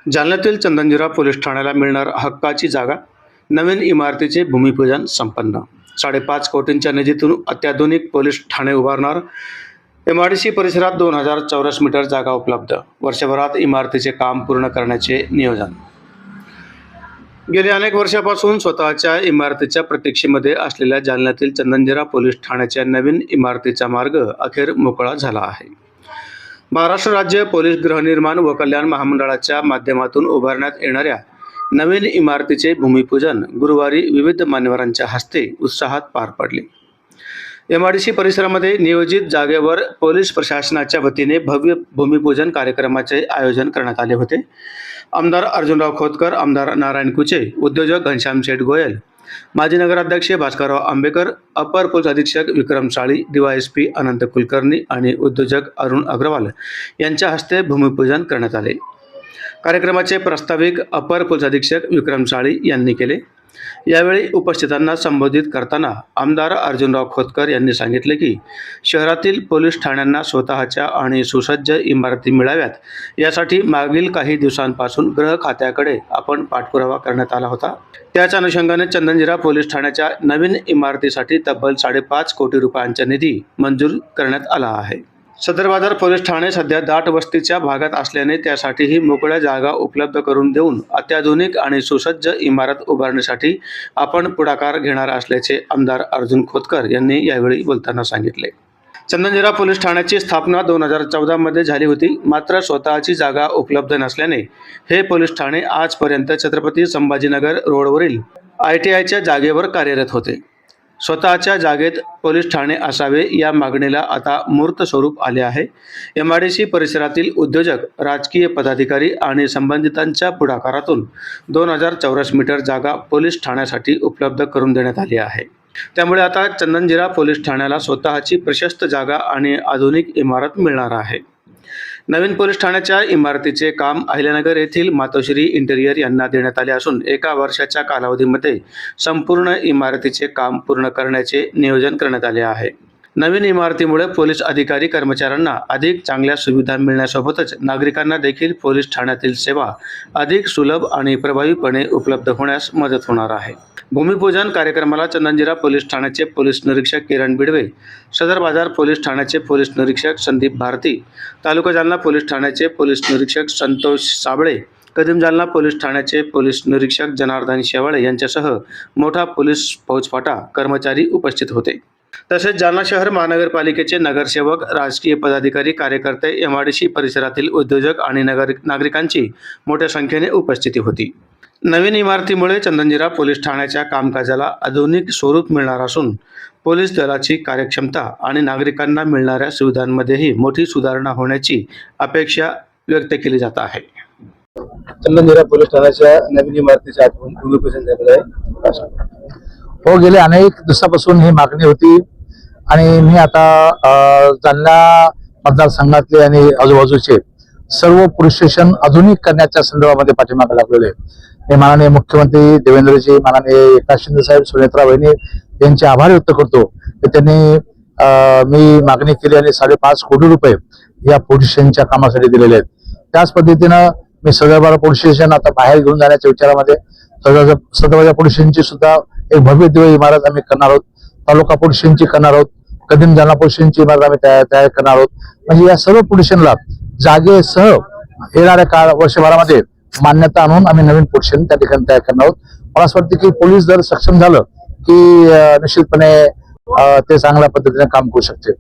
जालन्यातील Chandanzira police ठाण्याला मिळणार हक्काची जागा, नवीन इमारतीचे भूमिपूजन संपन्न. 5.5 कोटींच्या निधीतून अत्याधुनिक पोलीस ठाणे उभारणार. MIDC परिसरात 2000 चौरस मीटर जागा उपलब्ध. वर्षभरात इमारतीचे काम पूर्ण करण्याचे नियोजन. गेल्या अनेक वर्षापासून स्वतःच्या इमारतीच्या प्रतीक्षेमध्ये असलेल्या जालन्यातील चंदनजिरा पोलीस ठाण्याच्या नवीन इमारतीचा मार्ग अखेर मोकळा झाला आहे. महाराष्ट्र राज्य पोलीस गृहनिर्माण व कल्याण महामंडळाच्या माध्यमातून उभारण्यात येणाऱ्या नवीन इमारतीचे भूमिपूजन गुरुवारी विविध मान्यवरांच्या हस्ते उत्साहात पार पडले. MIDC परिसरामध्ये नियोजित जागेवर पोलीस प्रशासनाच्या वतीने भव्य भूमिपूजन कार्यक्रमाचे आयोजन करण्यात आले होते. आमदार अर्जुनराव खोतकर, आमदार नारायण कुचे, उद्योजक घनश्याम शेठ गोयल, माजी नगराध्यक्ष भास्करराव आंबेकर, अपर पोलीस अधीक्षक विक्रम साळी, DYSP अनंत कुलकर्णी आणि उद्योजक अरुण अग्रवाल यांच्या हस्ते भूमिपूजन करण्यात आले. कार्यक्रमाचे प्रास्ताविक अपर पोलीस अधीक्षक विक्रम साळी यांनी केले. यावेळी उपस्थितांना संबोधित करताना आमदार अर्जुनराव खोतकर यांनी सांगितले की शहरातील पोलीस ठाण्यांना स्वतःच्या आणि सुसज्ज इमारती मिळाव्यात, यासाठी मागील काही दिवसांपासून गृह खात्याकडे आपण पाठपुरावा करण्यात आला होता. त्याच अनुषंगाने चंदनजिरा पोलीस ठाण्याच्या नवीन इमारतीसाठी तब्बल 5.5 कोटी रुपयांचा निधी मंजूर करण्यात आला आहे. सदर बाजार पोलीस ठाणे सध्या दाट वस्तीच्या भागात असल्याने त्यासाठीही मोकळ्या जागा उपलब्ध करून देऊन अत्याधुनिक आणि सुसज्ज इमारत उभारण्यासाठी आपण पुढाकार घेणार असल्याचे आमदार अर्जुन खोतकर यांनी यावेळी बोलताना सांगितले. चंदनजिरा पोलीस ठाण्याची स्थापना 2014 मध्ये झाली होती. मात्र स्वतःची जागा उपलब्ध नसल्याने हे पोलीस ठाणे आजपर्यंत छत्रपती संभाजीनगर रोडवरील ITIच्या जागेवर कार्यरत होते. स्वतःच्या जागेत पोलीस ठाणे असावे या मागणीला आता मूर्त स्वरूप आले आहे. MIDC परिसरातील उद्योजक, राजकीय पदाधिकारी आणि संबंधितांच्या पुढाकारातून 2000 चौरस मीटर जागा पोलीस ठाण्यासाठी उपलब्ध करून देण्यात आली आहे. त्यामुळे आता चंदनजिरा पोलीस ठाण्याला स्वतःची प्रशस्त जागा आणि आधुनिक इमारत मिळणार आहे. नवीन पोलीस ठाण्याच्या इमारतीचे काम अहिल्यानगर येथील मातोश्री इंटेरियर यांना देण्यात आले असून 1 वर्षाच्या कालावधीमध्ये संपूर्ण इमारतीचे काम पूर्ण करण्याचे नियोजन करण्यात आले आहे. नवीन इमारतीमुळे पोलीस अधिकारी कर्मचाऱ्यांना अधिक चांगल्या सुविधा मिळण्यासोबतच नागरिकांना देखील पोलीस ठाण्यातील सेवा अधिक सुलभ आणि प्रभावीपणे उपलब्ध होण्यास मदत होणार आहे. भूमिपूजन कार्यक्रमाला चंदनजिरा पोलीस ठाण्याचे पोलीस निरीक्षक किरण बिडवे, सदर बाजार पोलीस ठाण्याचे पोलीस निरीक्षक संदीप भारती, तालुका जालना पोलीस ठाण्याचे पोलीस निरीक्षक संतोष साबळे, कदीम जालना पोलीस ठाण्याचे पोलीस निरीक्षक जनार्दन शेवाळे यांच्यासह मोठा पोलीस फौजफाटा कर्मचारी उपस्थित होते. तसेच जालना शहर महानगरपालिकेचे नगरसेवक, राजकीय पदाधिकारी, कार्यकर्ते, MIDC परिसरातील उद्योजक आणि नागरिकांची मोठ्या संख्येने उपस्थिती होती. नवीन इमारतीमुळे चंदनजिरा पोलीस ठाण्याच्या कामकाजाला आधुनिक स्वरूप मिळणार असून पोलीस दलाची कार्यक्षमता आणि नागरिकांना मिळणाऱ्या सुविधांमध्येही मोठी सुधारणा होण्याची अपेक्षा व्यक्त केली जात आहे. चंदनजिरा पोलीस ठाण्याच्या नवीन इमारतीचे आठवण भूमिपूजन झालेलं आहे. हो, गेले अनेक दिवसापासून ही मागणी होती आणि मी आता जालना मतदारसंघातले आणि आजूबाजूचे सर्व पोलीस स्टेशन आधुनिक करण्याच्या संदर्भामध्ये पाठीमागे लागलेले. मी माननीय मुख्यमंत्री देवेंद्रजी, माननीय एकनाथ शिंदे साहेब, सुनेत्रा वहिनी यांचे आभार व्यक्त करतो की त्यांनी मी मागणी केली आणि 5.5 कोटी रुपये या पोलीस स्टेशनच्या कामासाठी दिलेले आहेत. त्याच पद्धतीनं मी सदर पोलीस स्टेशन आता बाहेर घेऊन जाण्याच्या विचारामध्ये सदर पोलीस स्टेशनची सुद्धा एक भव्य दिव्य इमारत आम्ही करणार आहोत. तालुका पोलीस स्टेशनची करणार आहोत. कदीम जालना पोलीस स्टेशनची इमारत आम्ही तयार करणार आहोत. म्हणजे या सर्व पोलीस स्टेशनला जागेसह येणाऱ्या वर्षभरामध्ये मान्यता आणून आम्ही नवीन पोलीस स्टेशन त्या ठिकाणी तयार करणार आहोत. मला असं वाटतं की पोलीस जर सक्षम झालं की निश्चितपणे ते चांगल्या पद्धतीने काम करू शकते.